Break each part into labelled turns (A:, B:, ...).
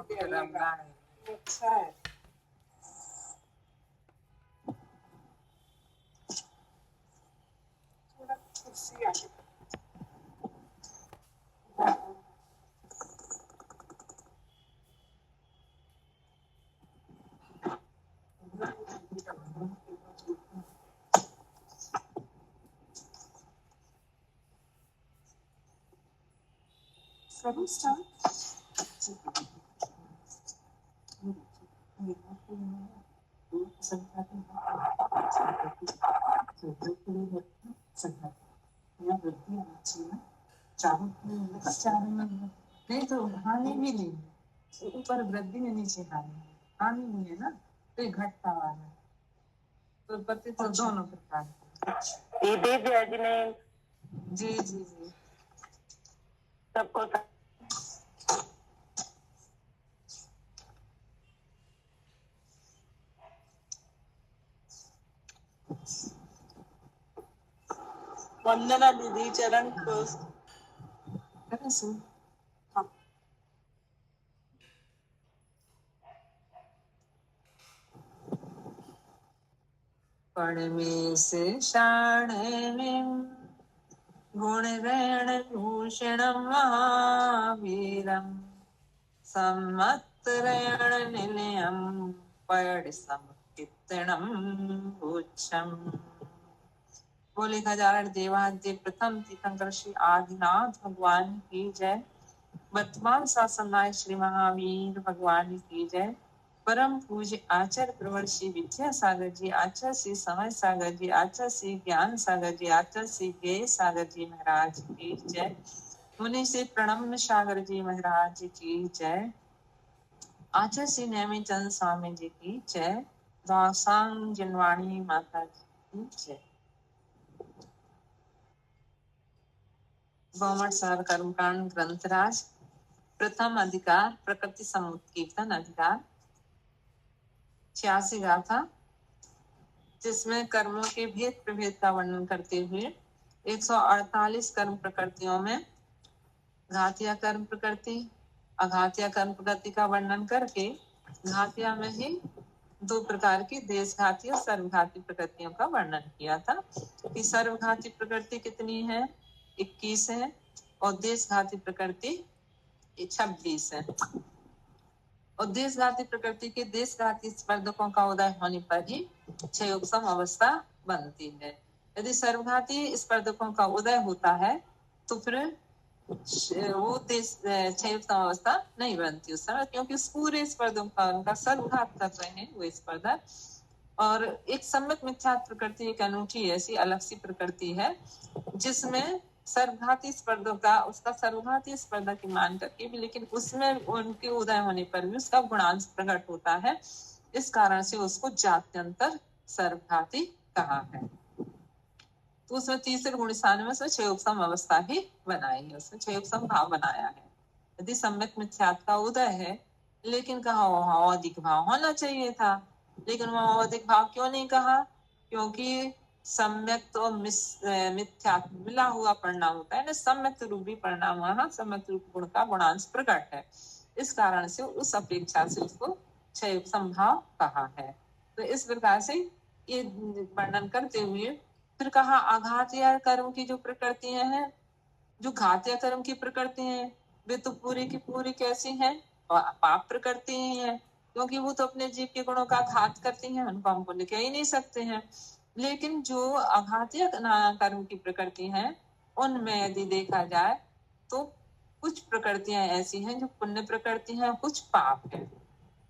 A: अच्छा है। थोड़ा कुर्सी आगे करूं स्टार्ट। नहीं तो हानि भी नहीं है, ऊपर वृद्धि है नीचे हानि नहीं है ना, तो ये घटता वाला तो पति तो दोनों प्रकार ये दिव्य ने जी जी जी सबको वंदना दीदी चरण को हाँ। पणमेश शाणमिं गुणगणभूषणं महावीरं सम्मत्तरेण निलयं पयडिसंकीर्तनं उच्चम्। बोले गजानन देवाद्य प्रथम तीर्थंकर श्री आदिनाथ भगवान की जय। वर्तमान शासनाय श्री महावीर भगवान की जय। परम पूज्य आचार्य प्रवर श्री विद्यासागर जी, आचार्य श्री समय सागर जी, आचार्य श्री ज्ञान सागर जी, आचार्य श्री ज्ञेय सागर जी महाराज की जय। मुनि श्री प्रणम सागर जी महाराज की जय। आचार्य श्री नैमी चंद स्वामी जी की जय। दासांग जनवाणी माता जी की जय। गौमठ सार कर्मकांड ग्रंथराज प्रथम अधिकार प्रकृति समुत्कीर्तन अधिकार 86 गाथा, जिसमें कर्मों के भेद प्रभेद का वर्णन करते हुए 148 कर्म प्रकृतियों में घातिया कर्म प्रकृति, अघातिया कर्म प्रकृति का वर्णन करके घातिया में ही दो प्रकार की देशघाती और सर्वघाती प्रकृतियों का वर्णन किया था कि सर्वघाती प्रकृति कितनी है, 21 है, और देशघाती प्रकृति 26 है। और देशघाती प्रकृति के देशघाती स्पर्धकों का उदय होने पर ही क्षयोपम अवस्था बनती है। यदि सर्वघाती स्पर्धकों का उदय होता है तो फिर वो क्षयोपम अवस्था नहीं बनती उस समय, क्योंकि उस पूरे स्पर्धकों का उनका सर्वघात कर रहे हैं वो स्पर्धक। और एक सम्यक मिथ्यात्व प्रकृति एक अनूठी ऐसी अलग सी प्रकृति है जिसमें सर्वघाती स्पर्धा का उसका सर्वघाती स्पर्धा की मान करके भी, लेकिन उसमें उनके उदय होने पर भी उसका गुणांश प्रकट होता है। इस कारण से उसको जात्यंतर सर्वघाती कहा है। तो उसमें तीसरे गुण स्थान में उसने क्षयोपम अवस्था ही बनाई है, उसने क्षयोपम भाव बनाया है। यदि सम्यक मिथ्यात्व का उदय है, लेकिन कहा वहां अधिक भाव होना चाहिए था, लेकिन वहां अधिक भाव क्यों नहीं कहा? क्योंकि सम्यक तो मिथ्यात्व मिला हुआ परिणाम होता है ना, सम्यक रूपी परिणाम वहां सम्यक रूप गुण का गुणांश प्रकट है। इस कारण से उस अपेक्षा से उसको क्षयोपम भाव कहा है। तो इस प्रकार से ये वर्णन करते हुए फिर कहा आघातीय कर्म की जो प्रकृतियां हैं, जो घातीय कर्म की प्रकृति है, वे तो पूरी की पूरी कैसी हैं? और पाप प्रकृति ही है, क्योंकि वो तो अपने जीव के गुणों का घात करती हैं, उनको हम पुण्य कह ही नहीं सकते हैं। लेकिन जो अघातीय कर्म की प्रकृति है, उनमें यदि देखा जाए तो कुछ प्रकृतियां ऐसी हैं जो पुण्य प्रकृति हैं, कुछ पाप है।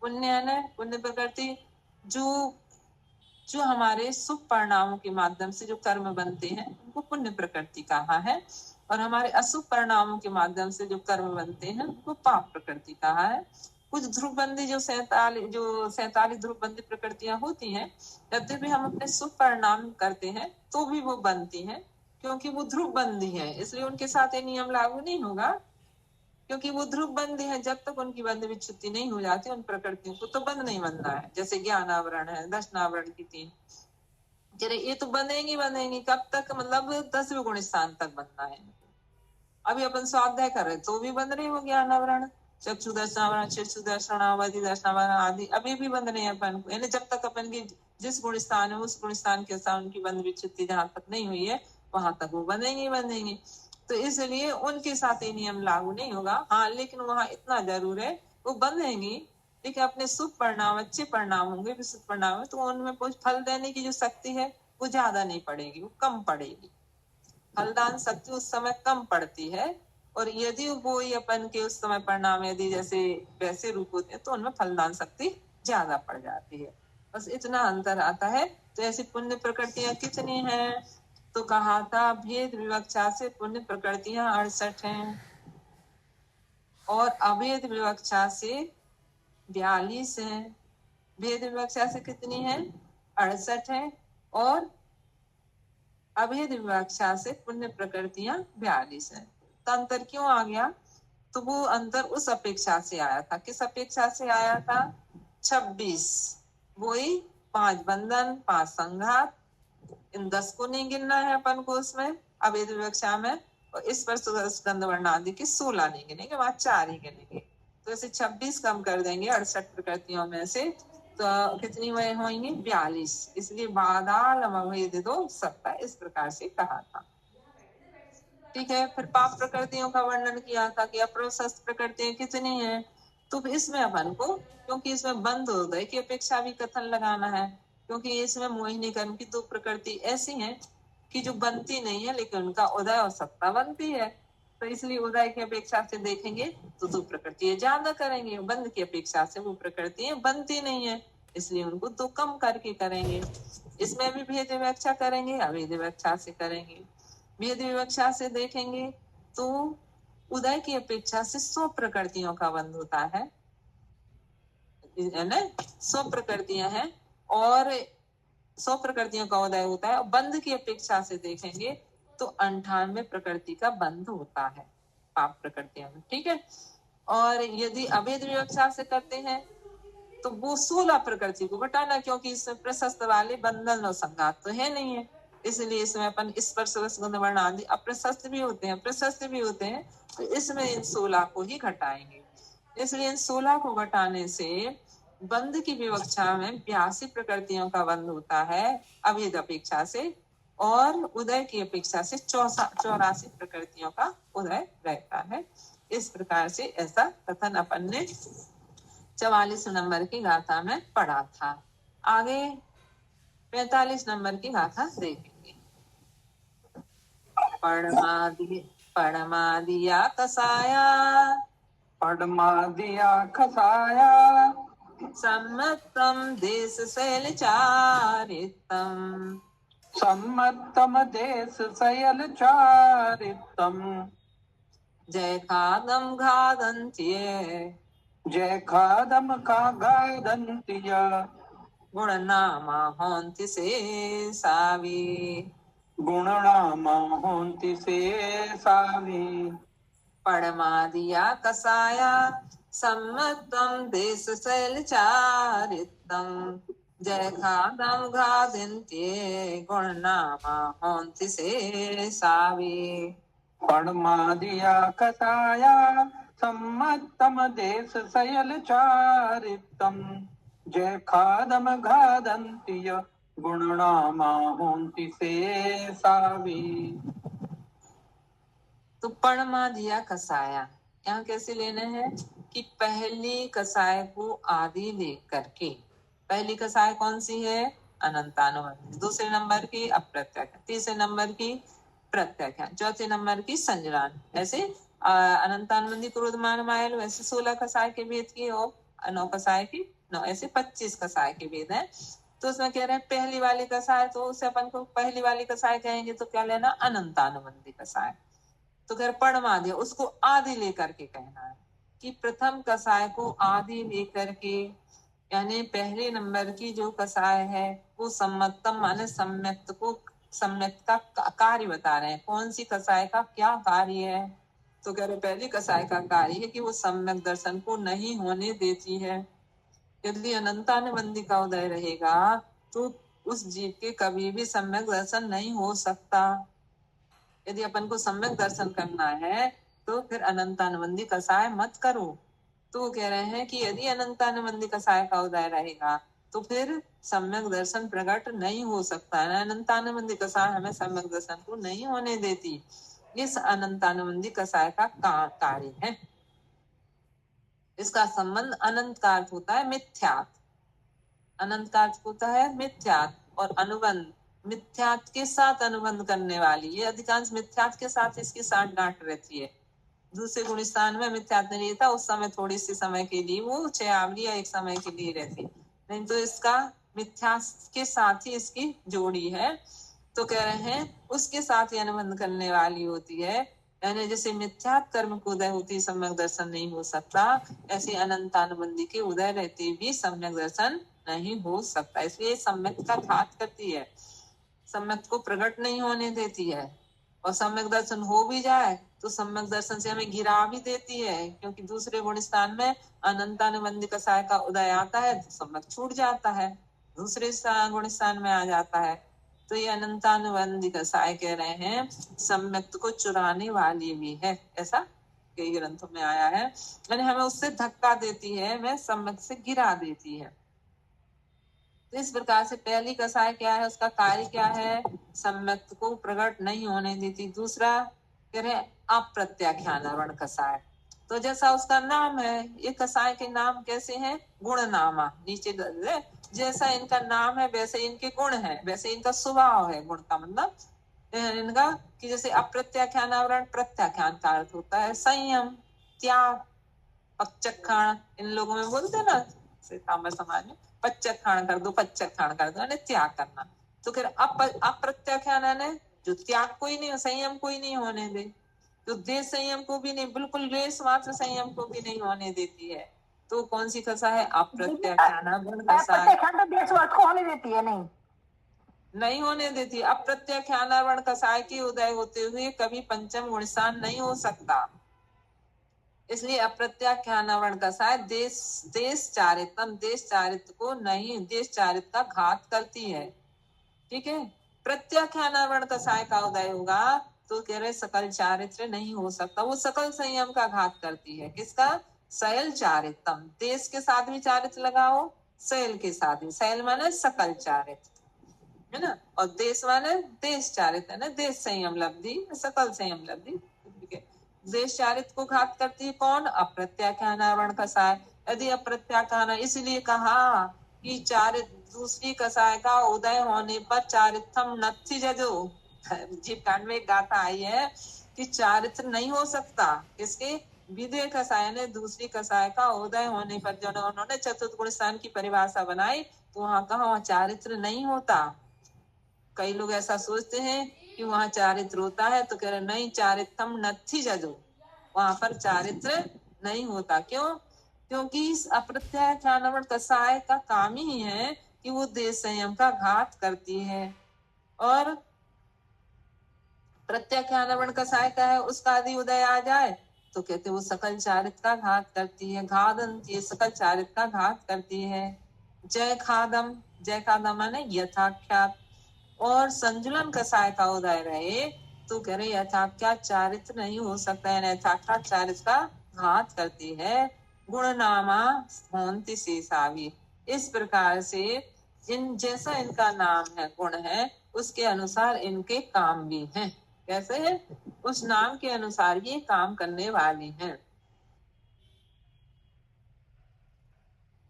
A: पुण्य है ना, पुण्य प्रकृति जो हमारे शुभ परिणामों के माध्यम से जो कर्म बनते हैं उनको पुण्य प्रकृति कहा है, और हमारे अशुभ परिणामों के माध्यम से जो कर्म बनते हैं उनको पाप प्रकृति कहा है। कुछ ध्रुवबंदी जो 47 ध्रुवबंदी प्रकृतियां होती हैं, यद्यपि भी हम अपने शुभ परिणाम करते हैं तो भी वो बनती हैं, क्योंकि वो ध्रुवबंदी है, इसलिए उनके साथ ये नियम लागू नहीं होगा, क्योंकि वो ध्रुव बंदी है। जब तक उनकी बंध विच्छुत्ति नहीं हो जाती उन प्रकृतियों को तो बंद नहीं बनना है। जैसे ज्ञान आवरण है, दर्शनावरण की 3, ये तो बंधेंगी कब तक? मतलब 10वें गुण स्थान तक बनना है। अभी अपन स्वाध्याय कर रहे तो भी बंद रही वो ज्ञान आवरण, चक्षु दर्शनावरण, चक्षु दर्शनावधि दर्शनावरण आदि अभी भी बंद नहीं है अपन को, यानी जब तक अपन की जिस गुण स्थान है उस गुण स्थान के साथ उनकी बंध विच्छित्ति जहां तक नहीं हुई है वहां तक वो बंधेंगे। तो इसलिए उनके साथ ये नियम लागू नहीं होगा। हाँ, लेकिन वहां इतना जरूर है वो बंधेंगी, लेकिन अपने शुभ परिणाम, अच्छे परिणाम होंगे, विशुद्ध परिणाम है, तो उनमें कुछ फल देने की जो शक्ति है वो ज्यादा नहीं पड़ेगी, वो कम पड़ेगी। फलदान शक्ति उस समय कम पड़ती है, और यदि वो ही अपन के उस समय परिणाम यदि जैसे वैसे रूप होते हैं तो उनमें फलदान शक्ति ज्यादा पड़ जाती है। बस इतना अंतर आता है। तो ऐसी पुण्य प्रकृतियां कितनी हैं? तो कहा था भेद विवक्षा से पुण्य प्रकृतियां 68 हैं, और अभेद विवक्षा से 42 हैं। भेद विवक्षा से कितनी है? 68 है, और अभेद विवक्षा से पुण्य प्रकृतियां 42 है। तो अंतर क्यों आ गया? तो वो अंतर उस अपेक्षा से आया था। किस अपेक्षा से आया था? 26, वही 5 बंधन, 5 संघात, इन 10 को नहीं गिनना है अपन को उसमें अभेद विवक्षा में, और इस पर गंध वर्ण आदि की 16 नहीं गिनेंगे, वहां 4 ही गिनेंगे। तो ऐसे 26 कम कर देंगे 68 प्रकृतियों में से, तो कितनी वह होंगी? 42। इसलिए बादाल अभेद दो सत्ता, इस प्रकार से कहा था। ठीक है। फिर पाप प्रकृतियों का वर्णन किया था कि अप्रशस्त प्रकृतियां कितनी हैं। तो इसमें अपन को, क्योंकि इसमें बंध उदय की अपेक्षा भी कथन लगाना है, क्योंकि इसमें मोहिनी कर्म की 2 प्रकृति ऐसी हैं कि जो बनती नहीं है, लेकिन उनका उदय और सत्ता बनती है। तो इसलिए उदय की अपेक्षा से देखेंगे तो 2 प्रकृतियां ज्यादा करेंगे, बंध की अपेक्षा से वो प्रकृतियां बनती नहीं है, इसलिए उनको 2 कम करके करेंगे। इसमें भी भेद व्याख्या करेंगे, अभेद व्याख्या से करेंगे। भेद विवक्षा से देखेंगे तो उदय की अपेक्षा से 100 प्रकृतियों का बंध होता है ना, 100 प्रकृतियां हैं, और 100 प्रकृतियों का उदय होता है। बंध की अपेक्षा से देखेंगे तो 98 प्रकृति का बंध होता है पाप प्रकृतियों में। ठीक है। और यदि अभेद विवक्षा से करते हैं तो वो 16 प्रकृति को घटाना, क्योंकि इसमें प्रशस्त वाले बंधन और संघात तो है नहीं है, इसलिए इसमें अपन स्पर्श रसगंध वर्ण आदि अप्रशस्त भी होते हैं, प्रशस्त भी होते हैं, तो इसमें इन 16 को ही घटाएंगे। इसलिए इन 16 को घटाने से बंध की विवक्षा में 82 प्रकृतियों का बंध होता है अभेद अपेक्षा से, और उदय की अपेक्षा से 84 प्रकृतियों का उदय रहता है। इस प्रकार से ऐसा कथन अपन ने 44 नंबर की गाथा में पढ़ा था। आगे 45 नंबर की गाथा देखेंगे। पड़मादिया कसाया,
B: पड़मादिया खसाया,
A: सम्मतम देश शैल चारितम,
B: सम्मतम देश शैल चारितम,
A: जय खादम घादंत्ये,
B: जय खादम का गादंत्य,
A: गुणनामा होन्ति से सावी,
B: गुणनामा होन्ति से सावी।
A: पड़मादिया कसाया, सम्मतम देश शैल चारितम, जय खादम घादंत्ये, गुणनामा होन्ति से सावी।
B: पड़मादिया कसाया, सम्मतम देश शैल चारितम, जय खादम घादंत्य, गुणनामा होन्ति से सावी।
A: तो पड़मा दिया कसाया, यहाँ कैसे लेना है कि पहली कसाय को आदि लेकर के, पहली कसाय कौन सी है? अनंतानुबंधी, दूसरे नंबर की अप्रत्याख्यान, तीसरे नंबर की प्रत्याख्यान, चौथे नंबर की संजरान। ऐसे अनंतानुबंधी क्रोधमान मायल, वैसे 16 कसाय के भेद की, और 9 कसाय की 9, ऐसे 25 कसाय के भेद है। तो उसमें कह रहे हैं पहली वाली कसाय, तो उसे अपन को पहली वाली कसाय कहेंगे तो क्या लेना? अनंतानुबंधी कसाय। तो घर पड़मा दिया, उसको आदि लेकर के कहना है कि प्रथम कसाय को आदि लेकर के, यानी पहले नंबर की जो कसाय है वो सम्मतम माने सम्यक्त को, सम्यक्त का कार्य बता रहे हैं। कौन सी कसाय का क्या कार्य है? तो कह रहे पहली कसाय का कार्य है कि वो सम्यक दर्शन को नहीं होने देती है। यदि अनंतानुबंधी का उदय रहेगा तो उस जीव के कभी भी सम्यक दर्शन नहीं हो सकता। यदि अपन को सम्यक दर्शन करना है तो फिर अनंतानुबंधी कसाय मत करो, तो वो कह रहे हैं कि यदि अनंतानुबंधी कसाय का उदय रहेगा तो फिर सम्यक दर्शन प्रकट नहीं हो सकता है। अनंतानुबंधी कसाय हमें सम्यक दर्शन को नहीं होने देती। इस अनंतानुबंधी कसाय का कार्य है। इसका संबंध अनंत का अर्थ होता है मिथ्यात्। अनंत का अर्थ होता है मिथ्यात् और अनुबंध मिथ्यात् के साथ अनुबंध करने वाली। ये अधिकांश मिथ्यात् के साथ इसकी साठगांठ रहती है। दूसरे गुण स्थान में मिथ्यात् नहीं रहता, उस समय थोड़ी सी समय के लिए वो चयावली या एक समय के लिए रहती, नहीं तो इसका मिथ्यात् के साथ ही इसकी जोड़ी है। तो कह रहे हैं उसके साथ ही अनुबंध करने वाली होती है। यानी जैसे मिथ्यात् कर्म को उदय होती सम्यक दर्शन नहीं हो सकता, ऐसे अनंतानुबंधी के उदय रहते भी सम्यक दर्शन नहीं हो सकता। इसलिए सम्यक का घात करती है, सम्यक को प्रकट नहीं होने देती है। और सम्यक दर्शन हो भी जाए तो सम्यक दर्शन से हमें गिरा भी देती है, क्योंकि दूसरे गुण स्थान में अनंतानुबंधी कसाय का उदय आता है तो सम्यक छूट जाता है, दूसरे गुण स्थान में आ जाता है। तो ये अनंतानुबंधी कसाय कह रहे हैं सम्यक को चुराने वाली भी है, ऐसा कई ग्रंथों में आया है। यानी हमें उससे धक्का देती है, वह सम्यक से गिरा देती है। तो इस प्रकार से पहली कसाय क्या है, उसका कार्य क्या है, सम्यक को प्रकट नहीं होने देती। दूसरा कह रहे अप्रत्याख्यानावरण कसाय। तो जैसा उसका नाम है, ये कसाय के नाम कैसे हैं, गुणनामा। नीचे जैसा इनका नाम है वैसे इनके गुण है, वैसे इनका स्वभाव है। गुण का मतलब इनका कि जैसे अप्रत्याख्यानावरण, प्रत्याख्यान का अर्थ होता है संयम, त्याग, पच्चखाण। इन लोगों में बोलते ना ताम्र समाज में, पच्चखाण कर दो, पच्चखाण कर दो, त्याग करना। तो फिर अप्रत्याख्यान है जो त्याग कोई नहीं, संयम कोई नहीं होने दे, तो देश संयम को भी नहीं, बिल्कुल लेस मात्र संयम को भी नहीं होने देती है। तो कौन सी कसा है, अप्रत्याख्यान
C: तो देशवर्त को होने देती है,
A: नहीं होने देती। अप्रत्याख्यानावरण कसाय के उदय होते हुए कभी पंचम गुणस्थान नहीं हो सकता। इसलिए अप्रत्याख्यानावरण कसाय देश चारित्रम, देश चारित्र को नहीं, देश चारित्र का घात करती है। ठीक है। प्रत्याख्यानावरण कसाय का उदय होगा तो कह रहे सकल चारित्र नहीं हो सकता, वो सकल संयम का घात करती है। किसका, शैल चारित्रम, देश के साथ भी चारित्र लगाओ, शैल के साथ भी, शैल माने सकल चारित्र है ना, और देश माने देश चारित्र है ना, देश संयम लब्धि, सकल संयम लब्धि। देश चारित्र को घात करती है कौन, अप्रत्याख्यानावरण कसाय। यदि अप्रत्याख्यान, इसलिए कहा कि चारित्र दूसरी कसाय का उदय होने पर चारित्रम नत्थि जजो। जीव कांड में एक गाथा आई है कि चारित्र नहीं हो सकता, किसके, विदेह कसाय ने दूसरी कसाय का उदय होने पर जो उन्होंने चतुर्थ गुण स्थान की परिभाषा बनाई तो वहां कहा वहां चारित्र नहीं होता। कई लोग ऐसा सोचते हैं कि वहां चारित्र होता है, तो कह रहे नहीं, चारित्रम नत्थि जजो, वहां पर चारित्र नहीं होता। क्यों, क्योंकि इस अप्रत्याख्यानावरण कसाय का काम ही है कि वो देश संयम का घात करती है। और प्रत्याख्यानावरण कसाय का है, उसका यदि उदय आ जाए तो कहते वो सकल चारित्र का घात करती है। घादंत, ये सकल चारित्र का घात करती है। जय खादम, जय खादम माने यथाख्यात। और संजुलन कसाय का उदय रहे तो कह रहे यथाख्यात चारित्र नहीं हो सकता है, यथाख्यात चारित्र का घात करती है। गुणनामा होन्ति शेषावि। इस प्रकार से जिन जैसा इनका नाम है, गुण है, उसके अनुसार इनके काम भी हैं। कैसे है, उस नाम के अनुसार ये काम करने वाली हैं।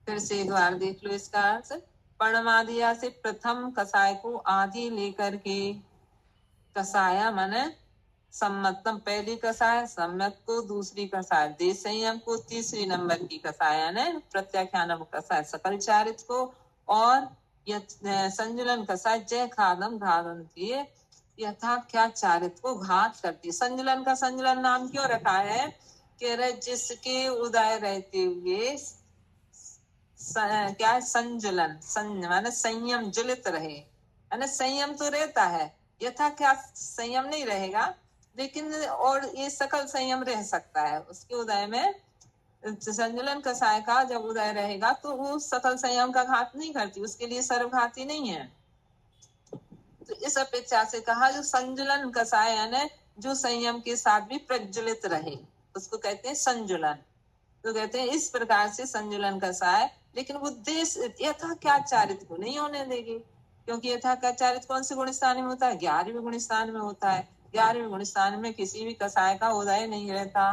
A: फिर से एक बार देख लो इसका अर्थ। पर्णमादिया से प्रथम कसाय को आदि लेकर के, कसाया माने सम्मतम पहली कसाय, सम्यक को दूसरी कसाय, देश संयम को तीसरी नंबर की कसाय ने प्रत्याख्यान कसाय सकल चारित्र को, और संजुलन कसाय जय खादम घादंती यथाख्यात चारित्र को घात करती। संजुलन का संजुलन नाम क्यों रखा है, कह रहे जिसके उदय रहते हुए क्या है, संजुलन, माने संयम जुलित रहे, यानी संयम तो रहता है, यथाख्यात संयम नहीं रहेगा, लेकिन और ये सकल संयम रह सकता है। उसके उदय में संजुलन कसाय का जब उदय रहेगा तो वो सकल संयम का घात नहीं करती, उसके लिए सर्वघाती नहीं है। तो इस अपेक्षा से कहा जो संजुलन कसाय यानी जो संयम के साथ भी प्रज्वलित रहे, उसको कहते हैं संजुलन। तो कहते हैं इस प्रकार से संजुलन कसाय, लेकिन वो देश यथा क्या चारित्र को नहीं होने देगी, क्योंकि यथा क्या चारित्र कौन से गुण स्थान में होता है? 11वें गुण स्थान में होता है। 11वें गुण स्थान में किसी भी कसाय का उदय नहीं रहता।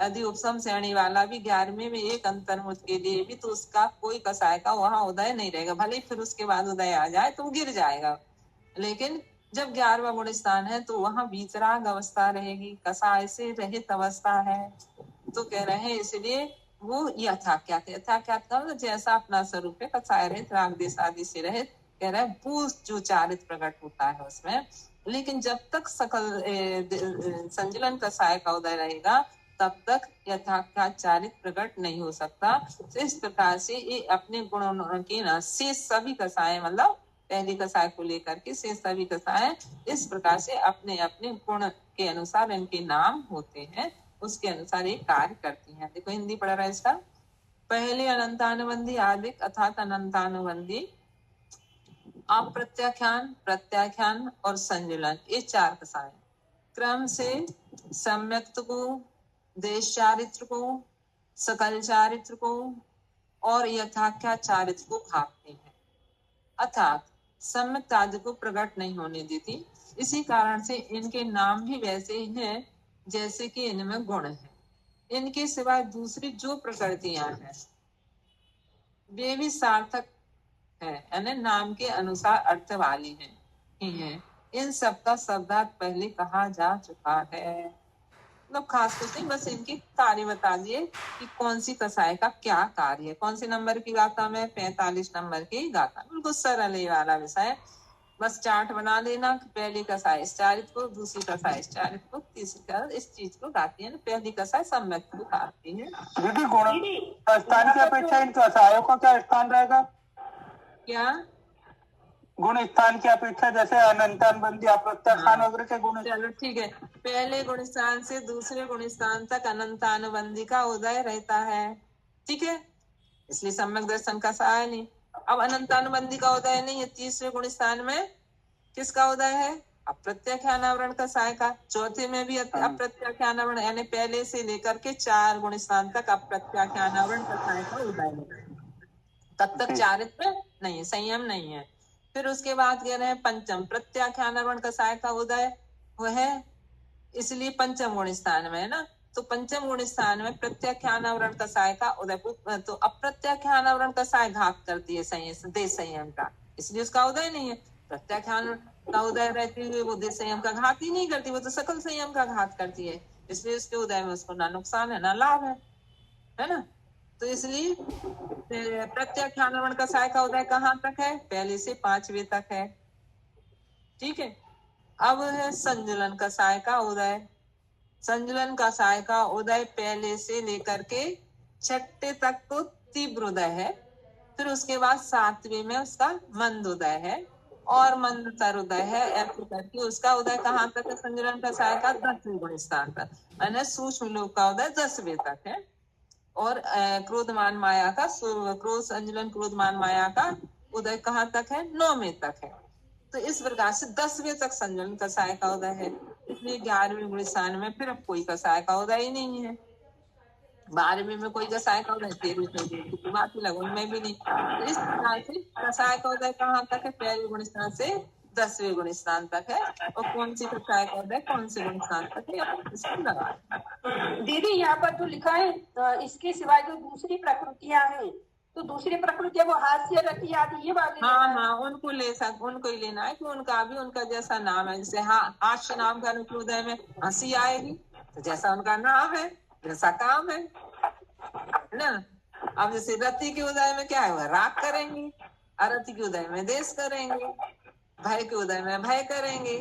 A: यदि उपसम श्रेणी वाला भी 11वें में एक अंतर्मुख के लिए भी, तो उसका कोई कसाय का वहां उदय नहीं रहेगा, भले फिर उसके बाद उदय आ जाए तो गिर जाएगा। लेकिन जब 11वां गुण स्थान है तो वहां बीतराग अवस्था रहेगी, कसाय से रहित अवस्था है। तो कह रहे हैं इसलिए वो यथाख्यात, यथाख्यात का मतलब जैसा अपना स्वरूप है, कसाय रहित, राग देश आदि से रहित, कह रहे हैं वो जो चारित्र प्रकट होता है उसमें। लेकिन जब तक सकल संजुलन कसाय का उदय रहेगा तब तक यथाख्यात चारित्र प्रकट नहीं हो सकता। तो इस प्रकार से ये अपने गुणों की ना शेष सभी कसाय, मतलब पहली कसाय को लेकर के शेष सभी कसाय इस प्रकार से अपने अपने गुण के अनुसार इनके नाम होते हैं, उसके अनुसार ये कार्य करती हैं। देखो हिंदी पढ़ रहा है इसका। पहले अनंतानुबंधी, आदिक अर्थात अनंतानुबंधी, अप्रत्याख्यान, प्रत्याख्यान और संजुलन, ये 4 कसाय क्रम से सम्यक्त को, देश चारित्र को, सकल चारित्र को और यथाख्यात चारित्र को भागते हैं, अर्थात सम्यक्त आदि को प्रकट नहीं होने देती। इसी कारण से इनके नाम भी वैसे ही हैं जैसे कि इनमें गुण है। इनके सिवाय दूसरी जो प्रकृतियां हैं वे भी सार्थक है, यानी नाम के अनुसार अर्थ वाली हैं ही हैं। इन सबका शब्दार्थ पहले कहा जा चुका है। मतलब खास कुछ नहीं, बस इनकी कार्य बता दिए कि कौन सी कसाय का क्या कार्य है। कौन से नंबर की गाथा में? 45 नंबर की गाथा, बिल्कुल सरल ये वाला विषय। बस चार्ट बना लेना, पहली कसाय इस चारित्र को, दूसरी कसाय इस चारित्र को, तीसरी कसाय इस चीज को गाती है। पहली कसाय सम्यक्त को गाती है।
B: दीदी गुण स्थान की अपेक्षा इन कसायों का क्या स्थान रहेगा? क्या गुण स्थान की अपेक्षा? जैसे अनंतानुबंधी, अप्रत्याख्यान वगैरह के गुण।
A: चलो ठीक है, पहले गुण स्थान से दूसरे गुण स्थान तक अनंतानुबंधी का उदय रहता है, ठीक है, इसलिए सम्यक दर्शन का सहाय नहीं। अब अनंतानुबंधी का उदय नहीं है, तीसरे गुण स्थान में किसका उदय है? अप्रत्याख्यान आवरण का सहाय का। चौथे में भी अप्रत्याख्यान आवरण, यानी पहले से लेकर के 4 गुण स्थान तक अप्रत्याख्यान आवरण का सहाय का उदय है। तब तक चारित्र नहीं है, संयम नहीं है। फिर उसके बाद कह रहे हैं पंचम प्रत्याख्यान आवरण का सहाय का उदय वो है, इसलिए पंचम गुण स्थान में है ना। तो पंचम गुण स्थान में प्रत्याख्यान आवरण का सहाय का उदय, तो अप्रत्याख्यान आवरण का सहाय घात करती है संयम, देश संयम का, इसलिए उसका उदय नहीं है। प्रत्याख्यान का उदय रहते हुए वो देश संयम का घात ही नहीं करती, वो तो सकल संयम का घात करती है, इसलिए उसके उदय में उसको ना नुकसान है ना लाभ है ना। तो इसलिए प्रत्याख्यान आवरण का सहाय का उदय कहाँ तक है? पहले से 5वें तक है, ठीक है। अब है संजुलन का सहाय का उदय। संजुलन का सहाय का उदय पहले से लेकर के 6ठे तक तो तीव्र उदय है, फिर उसके बाद 7वें में उसका मंद उदय है और मंदतर उदय है। ऐसे करके उसका उदय कहाँ तक है? संजुलन का सहाय का 10वें गुण स्थान तक, यानी सूक्ष्म लोक का उदय 10वें तक है। और क्रोधमान माया का, क्रोध संजुलन क्रोधमान माया का उदय कहाँ तक है? 9वें तक है। तो इस प्रकार से 10वें तक संजुलन कसाय का उदय है, इसलिए 11वें गुण स्थान में फिर अब कोई कसाय का उदय ही नहीं है। 12वें में कोई कसाय का उदय, 13वें की बात ही लगा उनमें भी नहीं। तो इस प्रकार से कसाय का उदय कहाँ तक है? पहले गुण स्थान से 10वें गुण स्थान तक है। और कौन सी कसाय का उदय कौन से गुण स्थान तक है इसको लगा।
C: दीदी यहाँ पर जो लिखा है तो इसके सिवाय जो दूसरी प्रकृतियां हैं, तो दूसरी प्रकृति वो हास्य रति आदि ये वाली।
A: हाँ, उनको उनको ही लेना है कि उनका भी उनका जैसा नाम है। जैसे हास्य नाम का उदय में हंसी आएगी, तो जैसा उनका नाम है जैसा काम है ना। अब जैसे रति के उदय में क्या है? राग करेंगे, अरति के उदय में देश करेंगे, भय के उदय में भय करेंगे,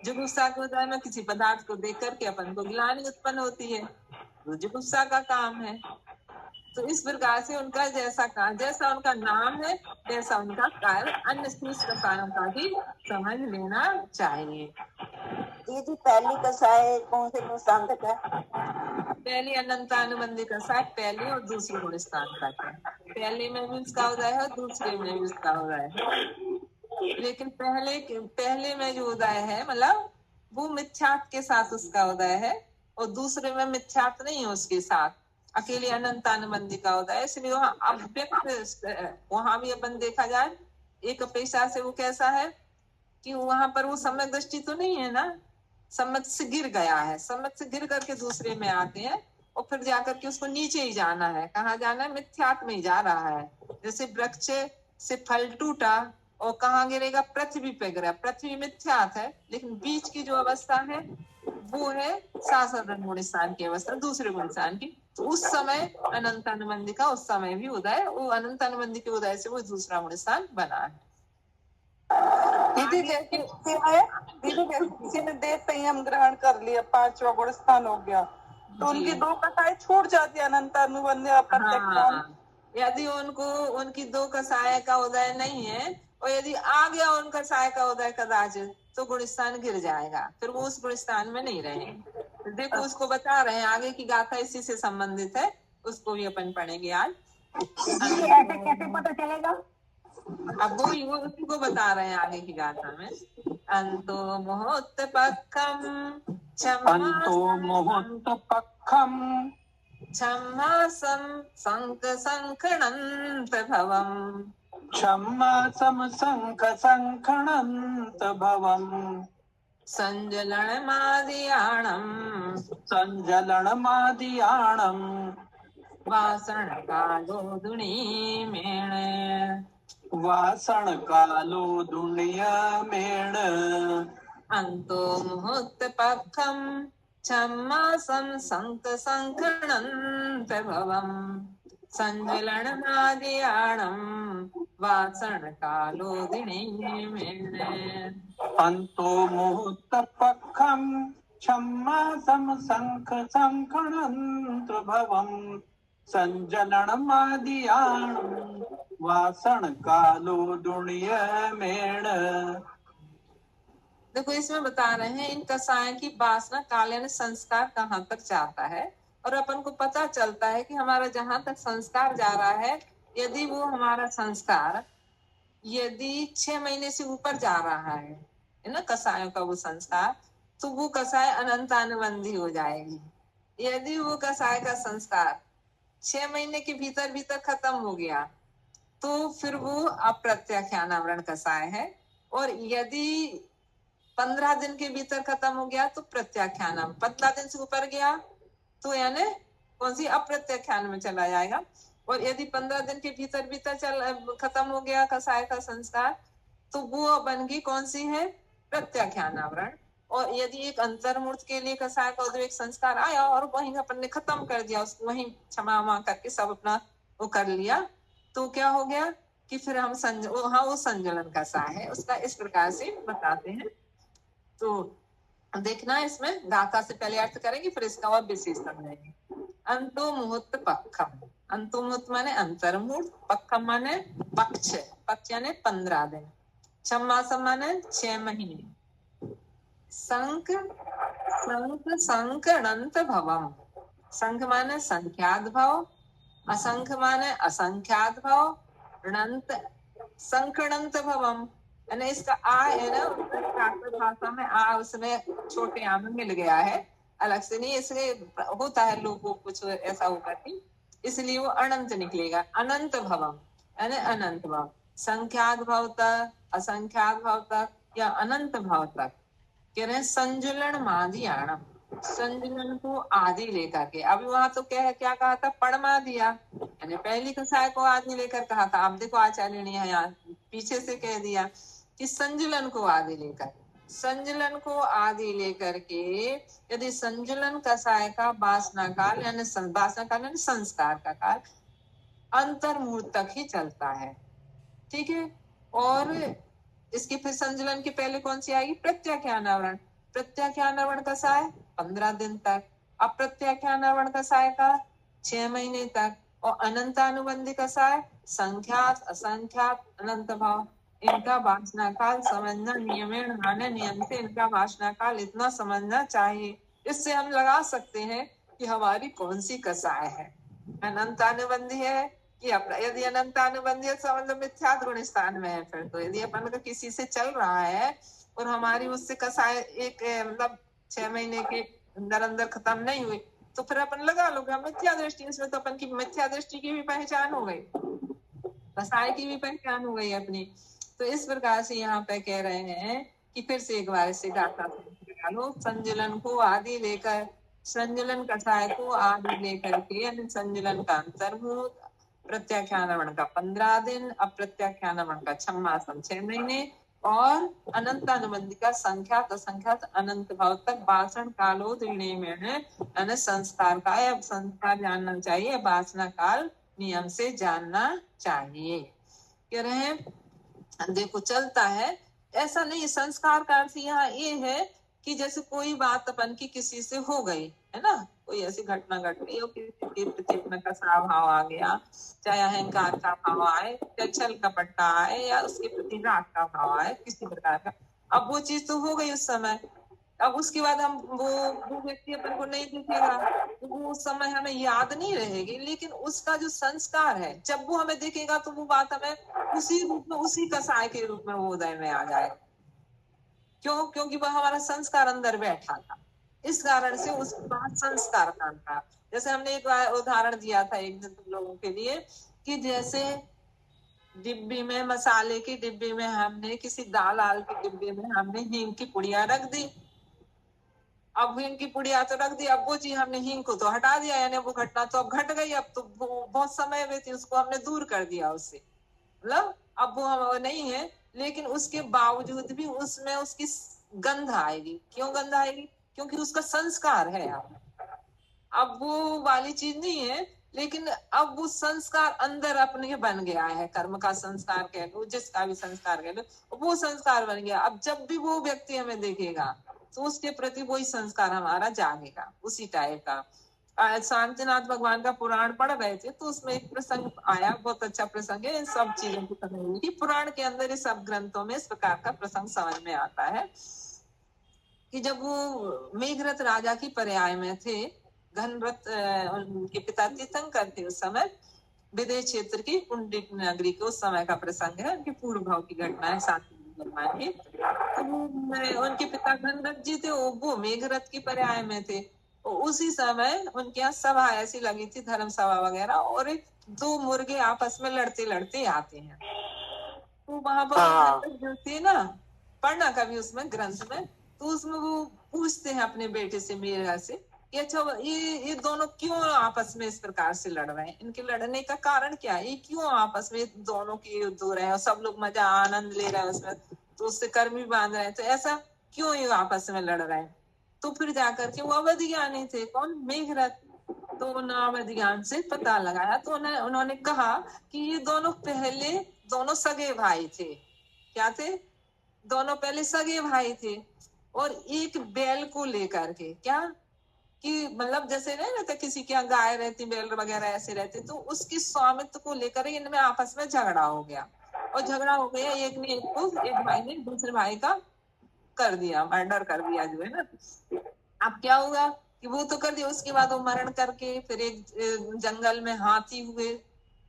A: जुगुप्सा के उदय में किसी पदार्थ को देख करके अपन को ग्लानि उत्पन्न होती है, तो जुगुप्सा का काम है। तो इस प्रकार से उनका जैसा उनका नाम है वैसा उनका कार्य अन्य शीर्ष कसायों का भी समझ लेना चाहिए।
C: ये जो पहली कसाय कौन से गुण स्थान तक है?
A: पहली अनंतानुबंधी कसाय पहले और दूसरे गुण स्थान तक है। पहले में भी उसका उदय है, दूसरे में भी उसका उदय है। लेकिन पहले में जो उदय है मतलब वो मिथ्यात्व के साथ उसका उदय है, और दूसरे में मिथ्यात्व नहीं है उसके साथ। अकेले अनंतानुबंधी का होता है। इसलिए वहाँ अव्यक्त, वहां भी अपन देखा जाए एक अपेक्षा से वो कैसा है कि वहां पर वो सम्यक दृष्टि तो नहीं है ना, सम्यक से गिर गया है, सम्यक से गिर करके दूसरे में आते हैं और फिर जाकर के उसको नीचे ही जाना है। कहाँ जाना है? मिथ्यात्म में ही जा रहा है। जैसे वृक्ष से फल टूटा और कहाँ गिरेगा? पृथ्वी पे गिरा। पृथ्वी मिथ्यात है, लेकिन बीच की जो अवस्था है वो है साधारण गुण स्थान की अवस्था, दूसरे गुण स्थान की। तो उस समय अनंत अनुबंधी का उस समय भी उदय, वो अनंत अनुबंधी के उदय से वो दूसरा गुण स्थान बना है।
D: दीदी जैसे किसी ने देह संयम ग्रहण कर लिया, 5वां गुण स्थान हो गया, तो उनकी 2 कथाएं छूट जाती है, अनंत अनुबंध और प्रत्यक्ष।
A: यदि उनको उनकी 2 कसाय का उदय नहीं है और यदि आ गया उनका साय का उदय कदाचित, तो गुण स्थान गिर जाएगा, फिर वो उस गुण स्थान में नहीं रहेंगे। तो देखो उसको बता रहे हैं, आगे की गाथा इसी से संबंधित है, उसको भी अपन पढ़ेंगे आज।
D: कैसे पता चलेगा?
A: अब वो उसी को बता रहे हैं आगे की गाथा में। अंतो मुहूर्तपक्खम क्षमासं शङ्खसङ्खणन्तभवम्
B: क्षमासं शङ्खसङ्खणन्तभवम् संजलनमादियाणम् वासणकालो दुनियमेण
A: अंतो मुहूर्तपक्खम् क्षमासं शङ्खसङ्खणन्तभवम् संजलनमादियाणम् वासणकालो दिनेमेण।
B: अंतो मुहूर्तपक्खम् क्षमासं शङ्खसङ्खणन्तभवम् संजलनमादियाणम् वासणकालो दुनियमेण।
A: देखो इसमें बता रहे हैं इन कसाय की वासना काल यानी संस्कार कहाँ तक जाता है, और अपन को पता चलता है कि हमारा जहां तक संस्कार जा रहा है, यदि वो हमारा संस्कार यदि 6 महीने से ऊपर जा रहा है ना कसायों का वो संस्कार, तो वो कसाय अनंतानुबंधी हो जाएगी। यदि वो कसाय का संस्कार 6 महीने के भीतर भीतर खत्म हो गया तो फिर वो अप्रत्याख्यानावरण कसाय है, और यदि 15 दिन के भीतर खत्म हो गया तो प्रत्याख्यान, 15 दिन से ऊपर गया तो यानी कौन सी? अप्रत्याख्यान में चला जाएगा। और यदि 15 दिन के भीतर भीतर खत्म हो गया कसाय का संस्कार, तो वो बन गई कौन सी है? प्रत्याख्यानावरण। और यदि एक अंतर्मूर्त के लिए कसाय का उद्वेग संस्कार आया और वहीं अपन ने खत्म कर दिया उसको, वहीं क्षमा करके सब अपना वो कर लिया, तो क्या हो गया कि फिर हम वो संजलन कसाय है, उसका इस प्रकार से बताते हैं। तो देखना इसमें गाथा से पहले अर्थ करेंगे, फिर इसका और विशेष समझेंगे। अंतो मुहूर्त पक्खम, अंतो मुहूर्त माने अंतर्मुहूर्त, पक्खम माने पक्ष, पक्ष यानी 15 दिन, क्षमासम माने 6 महीने, संख अनंत भवम, संख माने संख्यात भाव, असंख्य माने असंख्यात भाव, अनंत संखणंत भवम, यानी इसका आ है ना भाषा में आ, उसमें छोटे आ में मिल गया है, अलग से नहीं, इसलिए होता है लोगों को कुछ ऐसा होगा नहीं, इसलिए वो अनंत निकलेगा। अनंत भवम यानी अनंत भाव, संख्यात भाव तक, असंख्यात भाव तक या अनंत भाव तक। कह रहे हैं संजुलन मादियाणम, संजुलन को आदि लेकर के। अभी वहां तो क्या कहा था? परमा दिया, यानी पहली कसाय को आदि लेकर कहा था। अब देखो आचार्य ने यहाँ पीछे से कह दिया कि संजुलन को आदि लेकर, संजुलन को आदि लेकर के यदि संजुलन कसाय का वासना काल यानी वासना काल यानी संस्कार का काल अंतर्मुहूर्त तक ही चलता है, ठीक है। और इसके फिर संजुलन के पहले कौन सी आएगी? प्रत्याख्यानावरण। प्रत्याख्यानावरण कसाय 15 दिन तक, अप्रत्याख्यानावरण कसाय का 6 महीने तक, और अनंतानुबंधी कसाय संख्यात असंख्यात अनंत भाव। इनका वासना काल समझना, नियमेण माने नियम से इनका वासना काल इतना समझना चाहिए। इससे हम लगा सकते हैं कि हमारी कौन सी कसाय है, अनंतानुबंधी है कि यदि अनंतानुबंधी है समझ लो मिथ्यात गुण स्थान में है। फिर तो यदि अपन का किसी से चल रहा है और हमारी उससे कसाय एक मतलब 6 महीने के अंदर खत्म नहीं हुई, तो फिर अपन लगा लोगे मिथ्या दृष्टि, इसमें तो अपन की मिथ्या दृष्टि की भी पहचान हो गई, कसाय की भी पहचान हो गई अपनी। तो इस प्रकार से यहाँ पे कह रहे हैं कि फिर से एक बार इसे गाथा लो, संजुलन को आदि लेकर, संजुलन कसाय को आदि लेकर के यानी संजुलन का अंतर्भूत, प्रत्याख्यान का 15 दिन, अप्रत्याख्यान का 6 मास 6 महीने, और अनंतानुबंधी का संख्यात असंख्यात अनंत भाव तक वासना कालो दृढ़ में संस्कार का या संस्कार जानना चाहिए, वासना काल नियम से जानना चाहिए। कह रहे हैं देखो चलता है, ऐसा नहीं, संस्कार का अर्थ यहाँ ये है कि जैसे कोई बात अपन की किसी से हो गई है ना, कोई ऐसी घटना घट गई और किसी के प्रति अपना कसा भाव आ गया, चाहे अहंकार का भाव आए, चाहे छल कपट का आए, या उसके प्रति राग का भाव आए, किसी प्रकार का, अब वो चीज तो हो गई उस समय, अब उसके बाद हम वो व्यक्ति अपन को नहीं दिखेगा, तो वो उस समय हमें याद नहीं रहेगी, लेकिन उसका जो संस्कार है जब वो हमें दिखेगा तो वो बात हमें उसी रूप में, उसी कसाय के रूप में वो उदय में आ जाएगा। क्यों? क्योंकि वह हमारा संस्कार अंदर बैठा था, इस कारण से उसके बाद संस्कार का था। जैसे हमने एक उदाहरण दिया था एक दिन तुम लोगों के लिए कि जैसे डिब्बी में, मसाले की डिब्बी में हमने, किसी दाल आल की डिब्बी में हमने हींग की पुड़िया रख दी, अब हींग की पुड़िया तो रख दी, अब वो चीज हमने हींग को तो हटा दिया, यानी वो घटना तो अब घट गई, अब तो बहुत समय में थी, उसको हमने दूर कर दिया उससे, मतलब अब वो नहीं है, लेकिन उसके बावजूद भी उसमें उसकी गंध आएगी। क्यों गंध आएगी? क्योंकि उसका संस्कार है। अब वो वाली चीज नहीं है, लेकिन अब वो संस्कार अंदर अपने बन गया है, कर्म का संस्कार कह लो, जिसका भी संस्कार कह लो, वो संस्कार बन गया। अब जब भी वो व्यक्ति हमें देखेगा तो उसके प्रति वही संस्कार हमारा जागेगा, उसी टाइप का। शांतिनाथ भगवान का पुराण पढ़ रहे थे तो उसमें एक प्रसंग आया, बहुत अच्छा प्रसंग है, इन सब चीजों को समझने की पुराण के अंदर, इस सब ग्रंथों में इस प्रकार का प्रसंग समझ में आता है कि जब वो मेघरथ राजा की पर्याय में थे, घनरथ उनके पिता तीर्थंकर थे उस समय, विदेश क्षेत्र की पुंडिक नगरी के उस समय का प्रसंग है, उनके पूर्व भाव की घटना है, भगवान की। तो उनके पिता घनरथ जी थे, वो मेघरथ की पर्याय में थे, उसी समय उनके यहाँ सभा ऐसी लगी थी, धर्म सभा वगैरह, और 2 मुर्गे आपस में लड़ते लड़ते आते हैं, तो वहां पर जो थे ना, पढ़ना कभी उसमें ग्रंथ में, तो उसमें वो पूछते हैं अपने बेटे से, मेरा से, कि अच्छा ये दोनों क्यों आपस में इस प्रकार से लड़ रहे हैं, इनके लड़ने का कारण क्या है, ये क्यों आपस में दोनों की युद्ध हो रहे हैं, और सब लोग मजा आनंद ले रहे हैं उसमें, तो उससे कर्म भी बांध रहे हैं, तो ऐसा क्यों ये आपस में लड़ रहे हैं। तो फिर जाकर के वो अवधि ज्ञानी थे, कौन? मेघरथ। तो उन्होंने अवधि ज्ञान से पता लगाया, तो उन्होंने कहा कि ये दोनों पहले दोनों सगे भाई थे। क्या थे? दोनों पहले सगे भाई थे, और एक बैल को लेकर के, क्या कि मतलब जैसे नहीं रहते किसी के यहाँ गाय रहती, बैल वगैरह ऐसे रहते, तो उसकी स्वामित्व को लेकर इनमें आपस में झगड़ा हो गया, और झगड़ा हो गया, एक भाई ने दूसरे भाई का कर दिया, मर्डर कर दिया जो है ना। अब क्या हुआ कि वो तो कर दिया, उसके बाद वो मरण करके फिर एक जंगल में हाथी हुए,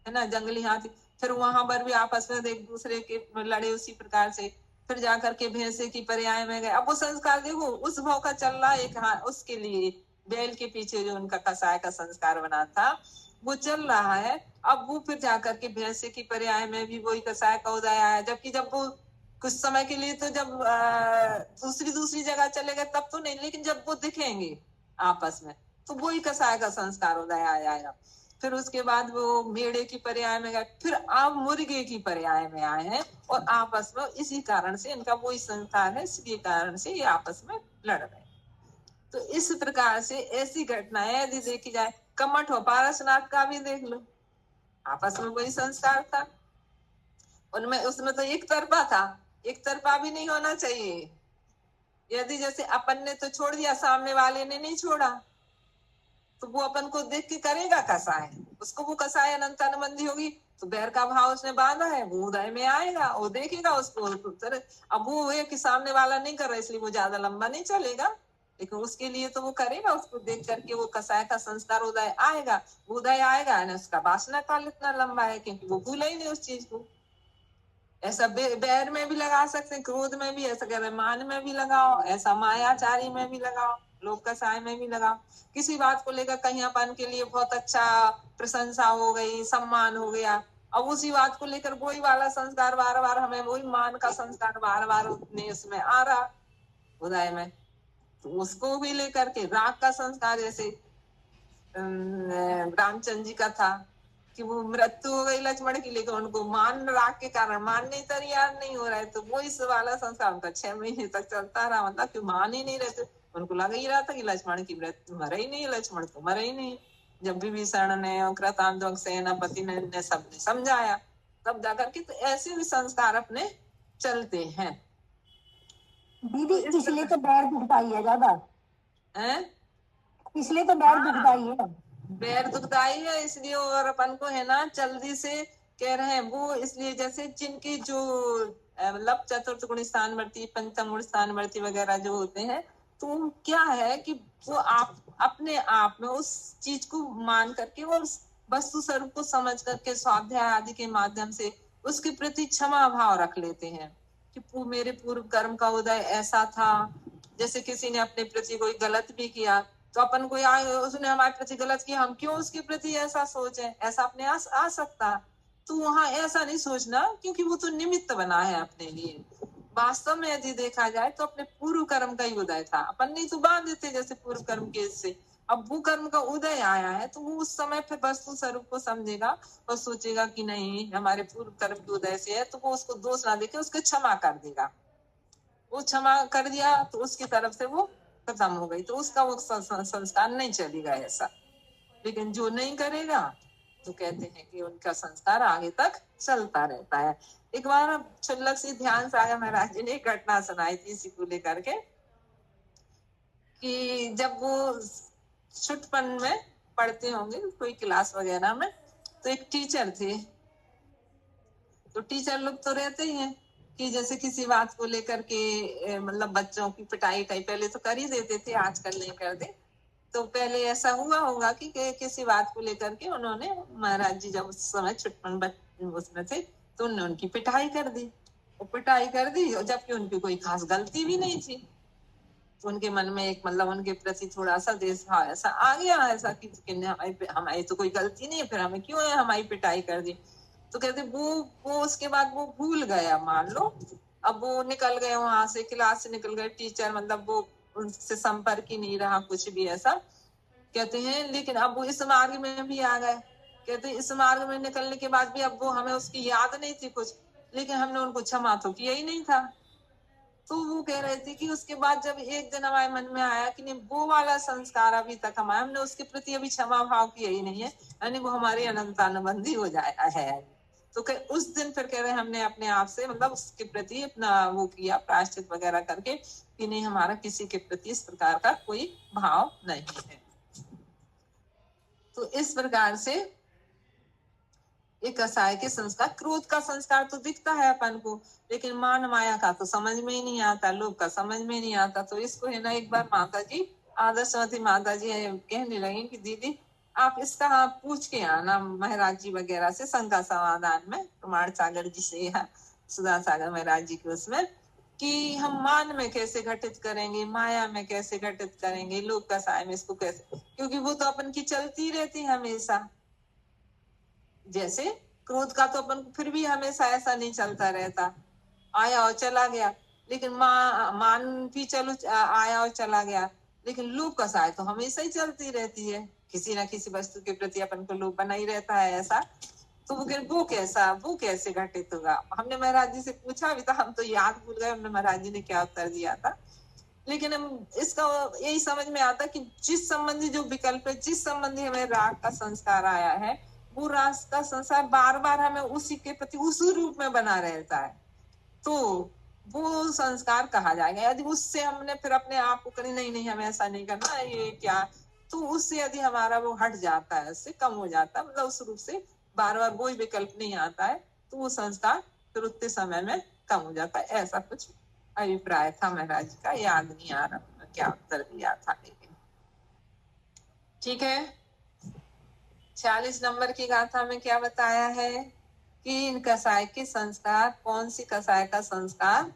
A: है ना, जंगली हाथी, फिर वहां पर भी आपस में एक दूसरे के लड़े उसी प्रकार से, फिर जाकर के भैंसे की पर्याय में गए। अब वो संस्कार देखो, उस भाव का चल रहा एक, हाँ, उसके लिए बैल के पीछे जो उनका कसाय का संस्कार बना था वो चल रहा है। अब वो फिर जाकर के भैंसे की पर्याय में भी वही कसाय का उदय आया, जबकि जब वो कुछ समय के लिए तो जब दूसरी जगह चले गए तब तो नहीं, लेकिन जब वो दिखेंगे आपस में तो वही कसाय का संस्कार उदय आया। फिर उसके बाद वो मेढ़े की पर्याय में गए, फिर आप मुर्गे की पर्याय में आए हैं, और आपस में इसी कारण से इनका वही संस्कार है, इसी कारण से ये आपस में लड़ रहे हैं। तो इस प्रकार से ऐसी घटनाएं यदि देखी जाए, कमठ हो पारसनाथ का भी देख लो, आपस में वही संस्कार था, उनमें उसमें तो एक तरफा था, एक तरफा भी नहीं होना चाहिए। यदि जैसे अपन ने तो छोड़ दिया, सामने वाले ने नहीं छोड़ा, तो वो अपन को देख के करेगा कसाय, उसको वो कसाय अनंत अनुबंधी होगी, तो बैर का भाव उसने बांधा है, वो उदय में आएगा, वो देखेगा उसको। अब वो है कि सामने वाला नहीं कर रहा इसलिए वो ज्यादा लंबा नहीं चलेगा, लेकिन उसके लिए तो वो करेगा, उसको देख करके वो कसाय का संस्कार उदय आएगा, वो उदय आएगा ना, उसका वासना काल इतना लंबा है क्योंकि वो भूला ही नहीं उस चीज को। ऐसा बैर में भी लगा सकते हैं, क्रोध में भी, ऐसा मान में भी लगाओ, ऐसा मायाचारी में भी लगाओ, लोक कसाय में भी लगाओ। किसी बात को लेकर कहीं अपन के लिए बहुत अच्छा प्रशंसा हो गई, सम्मान हो गया, अब उसी बात को लेकर वही वाला संस्कार बार बार हमें, वही मान का संस्कार बार बार अपने उसमें आ रहा उदय में, तो उसको भी लेकर के राग का संस्कार, जैसे रामचंद्र जी का था कि वो मृत्यु हो गई लक्ष्मण की, लेकिन उनको मान राग के कारण मानने तैयार नहीं हो रहे, तो वो इस वाला संस्कार उनका 6 महीने तक चलता रहा, मतलब कि मान ही नहीं रहते, उनको लग ही रहा था कि लक्ष्मण की मृत्यु मरा ही नहीं, लक्ष्मण तो मरा ही नहीं। जब विभीषण ने और कृतांतक सेनापति ने सबने समझाया तब जाकर के, तो ऐसे भी संस्कार अपने चलते हैं।
E: दीदी इसलिए तो बैर दुखदाई है ज्यादा, इसलिए तो बैर दुखदाई है,
A: बैर दुखदाई है इसलिए, और अपन को है ना जल्दी से कह रहे हैं वो, इसलिए जैसे जिनकी जो मतलब चतुर्थ गुण स्थान वर्ती, पंचम गुण स्थान वर्ती वगैरह जो होते हैं, तो क्या है कि वो आप अपने आप में उस चीज को मान करके और वस्तु स्वरूप को समझ करके स्वाध्याय आदि के माध्यम से उसके प्रति क्षमा भाव रख लेते हैं कि मेरे पूर्व कर्म का उदय ऐसा था। जैसे किसी ने अपने प्रति कोई गलत भी किया, तो अपन कोई उसने हमारे प्रति गलत किया, हम क्यों उसके प्रति ऐसा सोचे, ऐसा अपने आ सकता, तो वहां ऐसा नहीं सोचना, क्योंकि वो तो निमित्त बना है अपने लिए। वास्तव में यदि देखा जाए तो अपने पूर्व कर्म का ही उदय था, अपन नहीं तो बांध देते जैसे पूर्व कर्म के इससे, अब वो कर्म का उदय आया है, तो वो उस समय फिर वस्तु स्वरूप को समझेगा और सोचेगा कि नहीं हमारे पूर्व कर्म के उदय से है, तो वो उसको दोष ना देके उसको क्षमा कर देगा। वो क्षमा कर दिया तो उसकी तरफ से वो खत्म हो गई, तो उसका वो संस्कार नहीं चलेगा ऐसा। लेकिन जो नहीं करेगा तो कहते हैं कि उनका संस्कार आगे तक चलता रहता है। एक बार क्षुल्लक सी ध्यान सागर महाराज जी ने एक घटना सुनाई थी इसी को लेकर के, कि जब वो छुटपन में पढ़ते होंगे कोई क्लास वगैरह में, तो एक टीचर थे, तो टीचर लोग तो रहते ही हैं कि जैसे किसी बात को लेकर के मतलब बच्चों की पिटाई पहले तो कर ही देते थे, आजकल नहीं करते, तो पहले ऐसा हुआ होगा कि किसी बात को लेकर के उन्होंने, महाराज जी जब उस समय छुटपन उसमें थे, तो उन्होंने उनकी पिटाई कर दी, और पिटाई कर दी, और जबकि उनकी कोई खास गलती भी नहीं थी, तो उनके मन में एक मतलब उनके प्रति थोड़ा सा देश भाव ऐसा आ गया, ऐसा कि हमारी तो कोई गलती नहीं है, फिर हमें क्यों है हमारी पिटाई कर दी। तो कहते वो उसके बाद वो भूल गया, मान लो अब वो निकल गए वहां से, क्लास से निकल गए, टीचर मतलब वो उनसे संपर्क ही नहीं रहा, कुछ भी ऐसा। कहते हैं लेकिन अब वो इस मार्ग में भी आ गए, कहते इस मार्ग में निकलने के बाद भी अब वो हमें उसकी याद नहीं थी कुछ, लेकिन हमने उनको क्षमा तो किया ही नहीं था। तो वो कह रहे थे कि उसके बाद जब एक दिन हमारे मन में आया कि नहीं वो वाला संस्कार अभी तक हमने उसके प्रति अभी क्षमा भाव किया ही नहीं है, यानी वो हमारे अनंतानुबंधी हो जाया है। तो उस दिन फिर कह रहे हमने अपने आप से मतलब उसके प्रति अपना वो किया प्रायश्चित वगैरह करके कि नहीं हमारा किसी के प्रति इस प्रकार का कोई भाव नहीं है। तो इस प्रकार से एक कसाय के संस्कार, क्रोध का संस्कार तो दिखता है अपन को, लेकिन मान माया का तो समझ में ही नहीं आता, लोभ का समझ में नहीं आता। तो इसको है ना एक बार माता जी, आदर्शवती माता जी कहने लगी कि दीदी आप इसका पूछ के आना महाराज जी वगैरह से, शंका समाधान में प्रमाण सागर जी से या सुधा सागर महाराज जी के उसमें, कि हम मान में कैसे घटित करेंगे, माया में कैसे घटित करेंगे, लोभ कसाय में इसको कैसे, क्योंकि वो तो अपन की चलती रहती है हमेशा। जैसे क्रोध का तो अपन फिर भी हमेशा ऐसा नहीं चलता रहता, आया और चला गया, लेकिन मान भी चलो आया और चला गया, लेकिन लोभ कसाय तो हमेशा ही चलती रहती है, किसी ना किसी वस्तु के प्रति अपन को लोभ बना ही रहता है ऐसा। तो वो कैसे घटित होगा। हमने महाराज जी से पूछा भी था, हम तो याद भूल गए हमने महाराज जी ने क्या उत्तर दिया था, लेकिन हम इसका यही समझ में आता कि जिस संबंधी जो विकल्प है, जिस संबंधी हमें राग का संस्कार आया है, वो राग का संस्कार बार बार हमें उसी के प्रति उसी रूप में बना रहता है, तो वो संस्कार कहा जाएगा। यदि उससे हमने फिर अपने आप को करी नहीं हमें ऐसा नहीं करना ये क्या, तो उससे यदि हमारा वो हट जाता है, उससे कम हो जाता है, मतलब उस रूप से बार बार वही विकल्प नहीं आता है, तो वो संस्कार फिर उतने समय में कम हो जाता है। ऐसा कुछ अभिप्राय था महाराज जी का, याद नहीं आ रहा क्या उत्तर दिया था, लेकिन ठीक है। 46 नंबर की गाथा में क्या बताया है कि इन कसाय के संस्कार, कौन सी कसाय का संस्कार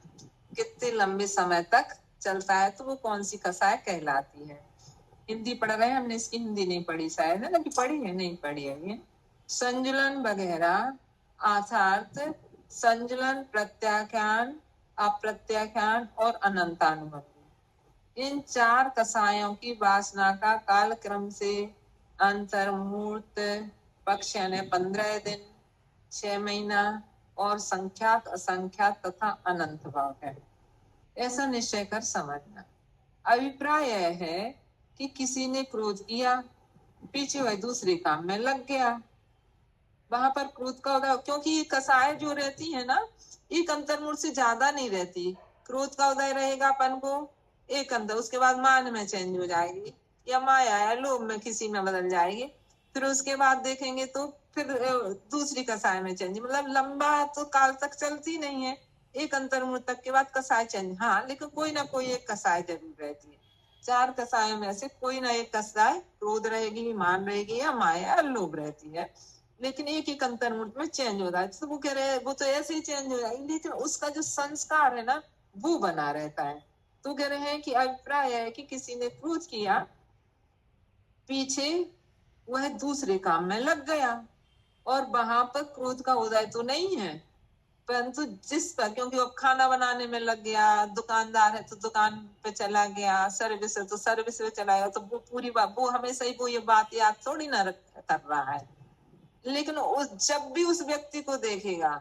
A: कितने लंबे समय तक चलता है तो वो कौन सी कसाय कहलाती है। हिंदी पढ़ रहे हैं हमने, इसकी हिंदी नहीं पढ़ी शायद, है ना, कि पढ़ी है, नहीं पढ़ी है ये। संजुलन वगैरह अर्थात संजुलन, प्रत्याख्यान, अप्रत्याख्यान और अनंतानुभूति, इन 4 कसायों की वासना का कालक्रम से अंतर्मूर्त पक्ष यानी 15 दिन, 6 महीना और संख्यात, असंख्यात तथा अनंत भाव है, ऐसा निश्चय कर समझना। अभिप्राय यह है कि किसी ने क्रोध किया, पीछे वह दूसरे काम में लग गया, वहां पर क्रोध का उदय, क्योंकि ये कसाय जो रहती है ना, एक अंतर्मूर्त से ज्यादा नहीं रहती। क्रोध का उदय रहेगा अपन को एक अंतर, उसके बाद मान में चेंज हो जाएगी, या माया या लोभ में किसी में बदल जाएगी, फिर उसके बाद देखेंगे तो फिर दूसरी कसाय में चेंज, मतलब लंबा तो काल तक चलती नहीं है, एक अंतर्मूर्त तक के बाद कसाय चेंज। हाँ, लेकिन कोई ना कोई एक कसाय जरूर रहती है। 4 कसायों में से कोई ना एक कसाय क्रोध रहेगी, मान रहेगी, या माया या लोभ रहती है, लेकिन एक एक अंतर्मूर्त में चेंज हो रहा है। तो वो कह रहे हैं वो तो ऐसे ही चेंज हो जाएगी, लेकिन उसका जो संस्कार है ना वो बना रहता है। तो कह रहे हैं कि अभिप्राय है कि किसी ने क्रोध किया, पीछे वह दूसरे काम में लग गया, और वहां पर क्रोध का उदय तो नहीं है, परंतु जिस पर, क्योंकि वो खाना बनाने में लग गया, दुकानदार है तो दुकान पे चला गया, सर्विस है तो सर्विस पे चला गया, तो वो पूरी बात, वो हमेशा ही वो ये बात याद थोड़ी ना कर रहा है, लेकिन जब भी उस व्यक्ति को देखेगा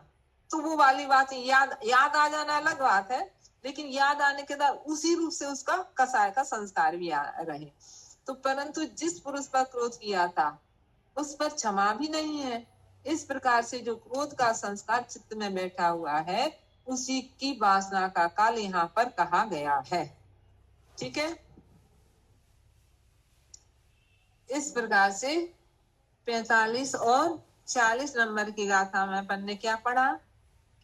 A: तो वो वाली बात याद आ जाना अलग बात है, लेकिन याद आने के बाद उसी रूप से उसका कसाय का संस्कार भी रहे। तो परंतु जिस पुरुष पर क्रोध किया था उस पर क्षमा भी नहीं है। इस प्रकार से जो क्रोध का संस्कार चित्त में बैठा हुआ है उसी की वासना का काल यहाँ पर कहा गया है। ठीक है, इस प्रकार से 45 और 40 नंबर की गाथा में अपन ने क्या पढ़ा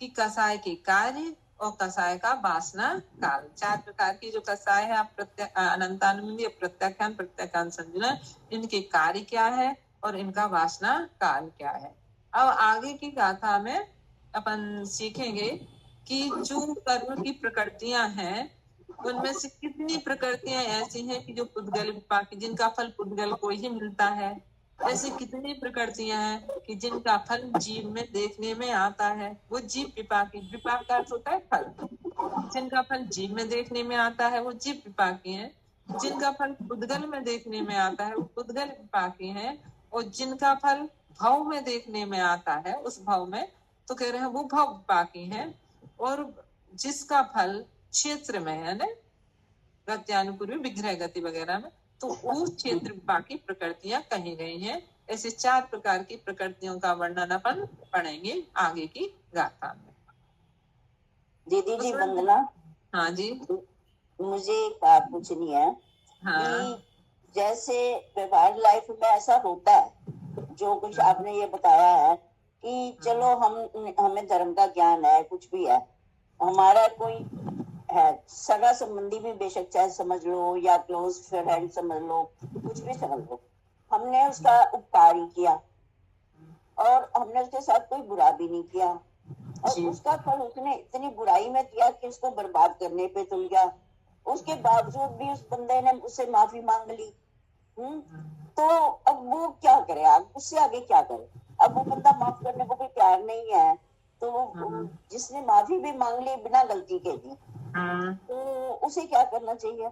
A: कि कसाय के कार्य और कसाय का वासना काल, 4 प्रकार की जो कसाय है, अनंतानुबंधी, प्रत्याख्यान, प्रत्याख्यान संजुलन, इनके कार्य क्या है और इनका वासना काल क्या है। अब आगे की गाथा में अपन सीखेंगे कि जो कर्म की प्रकृतियां हैं उनमें से कितनी प्रकृतियां ऐसी हैं कि जो पुद्गल विपाकी, जिनका फल पुद्गल को ही मिलता है, ऐसी कितनी प्रकृतियां हैं कि जिनका फल जीव में देखने में आता है, वो जीव विपाकी, विपाक का अर्थ होता है फल, जिनका फल जीव में देखने में आता है वो जीव विपाकी है, जिनका फल पुद्गल में देखने में आता है वो पुद्गल विपाकी है, और जिनका फल भव में देखने में आता है उस भव में तो कह रहे हैं वो भव विपाकी है, और जिसका फल क्षेत्र में है ना, गत्यानुपूर्वी, विग्रह गति वगैरह में, तो उस क्षेत्र बाकी प्रकृतियां कही गई हैं। ऐसे 4 प्रकार की प्रकृतियों का वर्णन अपन पढ़ेंगे आगे की गाथा में।
F: दीदी जी वंदना।
A: हाँ जी,
F: मुझे एक बात पूछनी है।
A: हाँ,
F: कि जैसे व्यवहार लाइफ में ऐसा होता है, जो कुछ आपने ये बताया है कि चलो हमें धर्म का ज्ञान है, कुछ भी है, हमारा कोई है सगा संबंधी भी बेशक चाहे समझ लो या क्लोज फ्रेंड समझ लो, कुछ भी समझ लो, हमने उसका उपकार ही किया और हमने उसके साथ कोई बुरा भी नहीं किया, और उसका फल उसने इतनी बुराई में किया कि उसको बर्बाद करने पे तुल गया, उसके बावजूद भी उस बंदे ने उससे माफी मांग ली। तो अब वो क्या करे, उससे आगे क्या करे? अब वो बंदा माफ करने को भी तैयार नहीं है, तो जिसने माफी भी मांग ली बिना गलती के दी, तो उसे क्या करना चाहिए?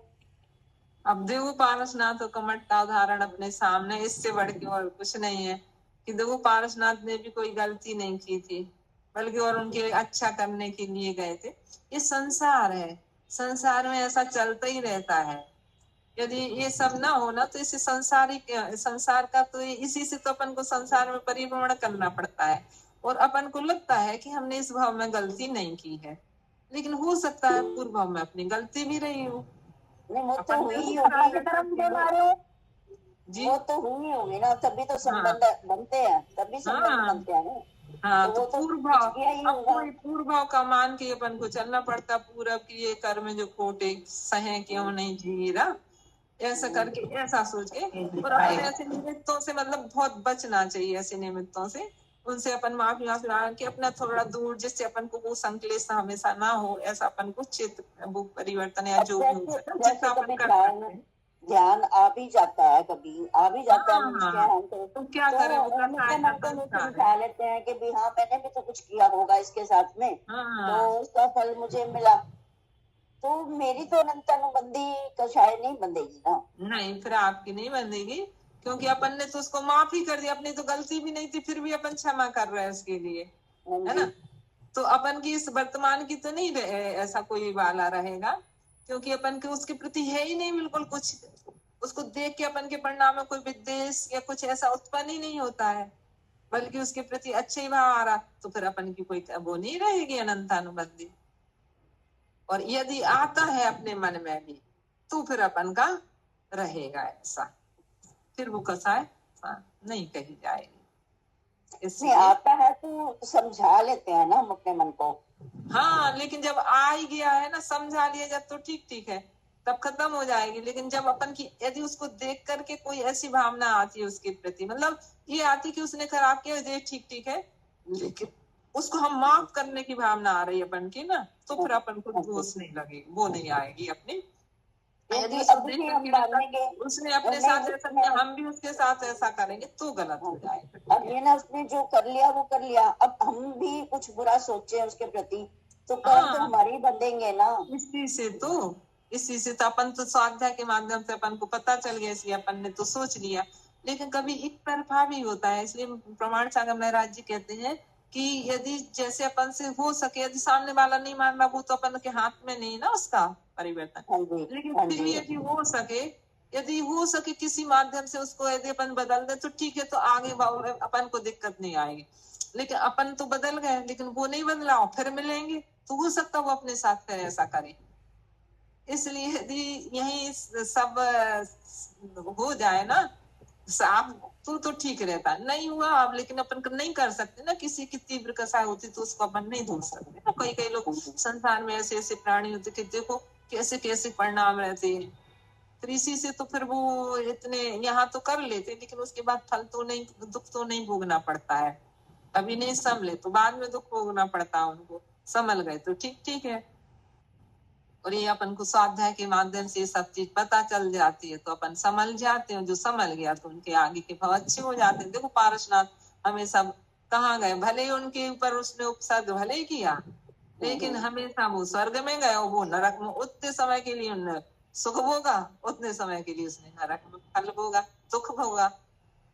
A: अब देखो पारसनाथ कमट का उदाहरण अपने सामने, इससे बढ़ के और कुछ नहीं है कि देखो पारसनाथ ने भी कोई गलती नहीं की थी, बल्कि और उनके अच्छा करने के लिए गए थे। ये संसार है, संसार में ऐसा चलता ही रहता है। यदि ये सब ना हो ना तो इसे संसार का तो इसी से तो अपन को संसार में परिभ्रमण करना पड़ता है, और अपन को लगता है कि हमने इस भाव में गलती नहीं की है, लेकिन हो सकता है पूर्व भाव में अपनी गलती भी रही हो।
F: नहीं, वो तो हुई
A: जी,
F: वो तो हुई होगी ना, तभी तो संबंध बनते हैं, तभी संबंध बनते हैं ना।
A: हाँ, तो पूर्व भाव, अब कोई पूर्व भाव का मान के अपन को चलना पड़ता, पूर्व की ये कर्म जो खोटे सहे क्यों नहीं जी रहा, ऐसा करके ऐसा सोच के, और ऐसे निमित्तों से मतलब बहुत बचना चाहिए, ऐसे निमित्तों से उनसे अपन माफी मांग के अपना थोड़ा दूर, जिससे अपन को वो संकलेश हमेशा ना हो, ऐसा अपन को चित्त वो परिवर्तन या जो भी हो सके जितना अपन कर सकते हैं।
F: ध्यान आ भी जाता है, कभी आ भी जाता है,
A: हाँ, तो क्या करें, वो
F: समझा लेते हैं कि भी हाँ मैंने भी तो कुछ किया होगा इसके साथ में, तो उसका फल मुझे मिला, तो मेरी तो अनंतानुबंधी कषाय नहीं बंधेगी ना।
A: नहीं, फिर आपकी नहीं बंधेगी, क्योंकि अपन ने तो उसको माफी कर दिया, अपनी तो गलती भी नहीं थी, फिर भी अपन क्षमा कर रहे हैं उसके लिए, है ना। तो अपन की इस वर्तमान की तो नहीं ऐसा कोई वाला रहेगा, क्योंकि अपन के उसके प्रति है ही नहीं बिल्कुल कुछ, उसको देख के अपन के परिणाम में कोई विद्वेष या कुछ ऐसा उत्पन्न ही नहीं होता है, बल्कि उसके प्रति अच्छे ही भाव आ रहा, तो फिर अपन की कोई वो नहीं रहेगी अनंतानुबंधी। और यदि आता है अपने मन में भी, तो फिर अपन का रहेगा ऐसा, फिर वो कसाय नहीं कही जाएगी।
F: इसलिए आता है तो समझा लेते हैं ना हम अपने मन को।
A: हाँ, लेकिन जब आ ही गया है ना, समझा लिया जब, तो ठीक ठीक है, तब खत्म हो जाएगी। लेकिन जब अपन की यदि उसको देख करके कोई ऐसी भावना आती है उसके प्रति, मतलब ये आती कि उसने खराब किया, ये ठीक ठीक है, लेकिन उसको हम माफ करने की भावना आ रही है अपन की ना, तो फिर अपन को दोष नहीं लगेगी, वो नहीं आएगी अपनी। यदि उसने अपने साथ ऐसा किया, हम भी उसके साथ ऐसा करेंगे, तो गलत हो जाएगा।
F: अब ये ना उसने जो कर लिया वो कर लिया, अब हम भी कुछ बुरा सोचे उसके प्रति, तो कर्म तो हमारे ही बंधेंगे ना।
A: इसी से तो अपन तो स्वाध्याय के माध्यम से अपन को पता चल गया, इसलिए अपन ने तो सोच लिया। लेकिन कभी एक तरफा भी होता है, इसलिए प्रमाण सागर महाराज जी कहते हैं कि यदि जैसे अपन से हो सके, यदि सामने वाला नहीं मान रहा, वो तो अपन के हाथ में नहीं ना उसका परिवर्तन, लेकिन फिर भी यदि हो सके किसी माध्यम से उसको यदि अपन बदल दे तो ठीक है, तो आगे अपन को दिक्कत नहीं आएगी। लेकिन अपन तो बदल गए, लेकिन वो नहीं बदला, फिर मिलेंगे, तो हो सकता वो अपने साथ फिर ऐसा करे। इसलिए यदि यही सब हो जाए ना साफ, तो ठीक रहता। नहीं हुआ अब, लेकिन अपन नहीं कर सकते ना, किसी की तीव्र कसाय होती तो उसको अपन नहीं धो सकते ना। कई लोग संसार में ऐसे ऐसे प्राणी होते कि देखो कैसे कैसे परिणाम रहते हैं, फिर इसी से तो फिर वो इतने यहाँ तो कर लेते, लेकिन उसके बाद फल तो नहीं, दुख तो नहीं भोगना पड़ता है। अभी नहीं संभले तो बाद में दुख भोगना पड़ता है उनको, संभल गए तो ठीक ठीक है। और ये अपन को स्वाध्याय के माध्यम से सब चीज पता चल जाती है, तो अपन संभल जाते हैं। जो संभल गया तो उनके आगे के भाव अच्छे हो जाते हैं। देखो पारसनाथ हमेशा कहाँ गए, भले ही उनके ऊपर उसने उपसर्ग भले ही किया, लेकिन हमेशा वो स्वर्ग में गए, वो नरक में उतने समय के लिए उन्हें सुख भोगा, उतने समय के लिए उसने नरक में फल भोगा, दुख भोगा।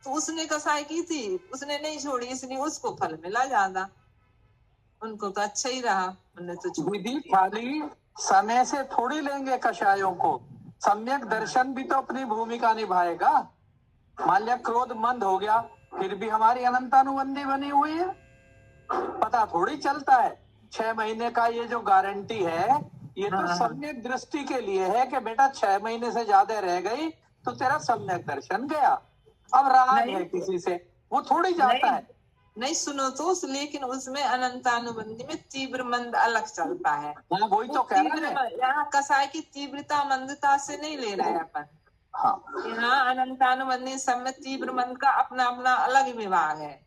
A: तो उसने कसाई की थी, उसने नहीं छोड़ी, इसलिए उसको फल मिला ज्यादा, उनको तो अच्छा ही रहा, उन्हें तो
B: विधि खाली समय से थोड़ी लेंगे कषायों को, सम्यक दर्शन भी तो अपनी भूमिका निभाएगा। मान लिया क्रोध मंद हो गया, फिर भी हमारी अनंतानुबंधी बनी हुई है, पता थोड़ी चलता है। 6 महीने का ये जो गारंटी है, ये तो सम्यक दृष्टि के लिए है कि बेटा 6 महीने से ज्यादा रह गई तो तेरा सम्यक दर्शन गया। अब राग है किसी से, वो थोड़ी जाता है।
A: नहीं सुनो तो लेकिन उसमें अनंतानुबंधी में तीव्र मंद अलग चलता है।
B: हाँ, वही तो कह रहे हैं।
A: यहाँ कसाय की तीव्रता मंदता से नहीं ले रहे हैं अपन।
B: हाँ,
A: यहाँ अनंतानुबंधी सब में तीव्र मंद का अपना अपना अलग विभाग है,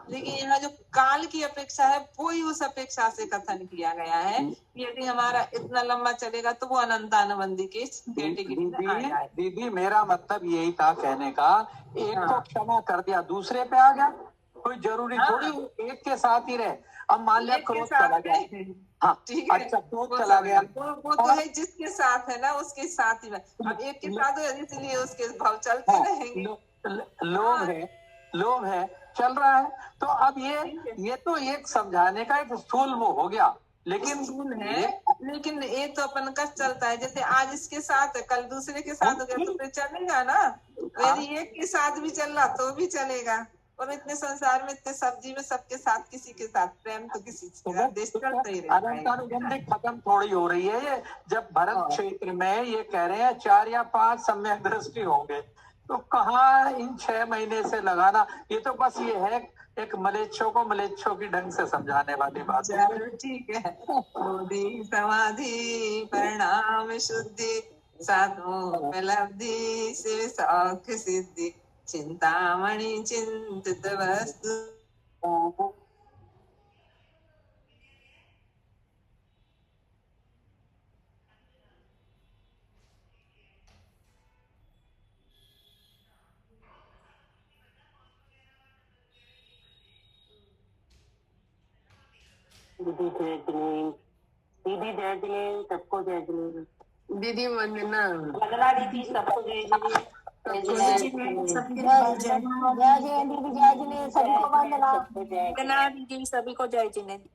A: लेकिन यहाँ जो काल की अपेक्षा है वो ही उस अपेक्षा से कथन किया गया है। यदि हमारा इतना लंबा चलेगा तो वो अनंतानुबंधी के कैटेगरी में आ जाए।
B: दीदी मेरा मतलब यही था कहने का, एक को क्षमा कर दिया दूसरे पे आ गया, कोई जरूरी थोड़ी एक के साथ ही रहे। अब मान लिया क्रोध चला गया, हाँ ठीक है, अच्छा क्रोध चला गया,
A: वो तो है जिसके साथ है ना उसके साथ ही। अब एक के साथ है इसलिए उसके भाव चलते रहेंगे।
B: लोभ है चल रहा है। तो अब ये तो एक समझाने का एक स्थूल वो हो गया, लेकिन
A: लेकिन ये तो अपन का चलता है, जैसे आज इसके साथ है कल दूसरे के साथ हो गया तो फिर चलेगा ना। यदि एक के साथ भी चल रहा तो भी चलेगा। और इतने संसार में इतने सब्जी में सबके साथ किसी के साथ प्रेम तो किसी के देश चलता ही रहता है।
B: अनंतानुबंधी खत्म थोड़ी हो रही है ये। जब भरत क्षेत्र में ये कह रहे हैं 4 या 5 सम्यक दृष्टि होंगे, तो कहाँ इन 6 महीने से लगाना। ये तो बस ये है एक मलेच्छों को मलेच्छों की ढंग से समझाने वाली बात है।
A: ठीक है। बोधि समाधि परिणाम शुद्धि साधोपलब्धि शिव सौख्य सिद्धि चिंतामणि चिंतित वस्तु
F: दीदी जय जिनेन्द्र, दीदी जय जिनेन्द्र, सबको जय जिनेन्द्र।
A: दीदी वंदना।
C: वंदना दीदी सबको जय जिनेन्द्र।
F: जय जिनेन्द्र, जय जिनेन्द्र, सबको वंदना।
C: वंदना दीदी सभी को जय जिनेन्द्र।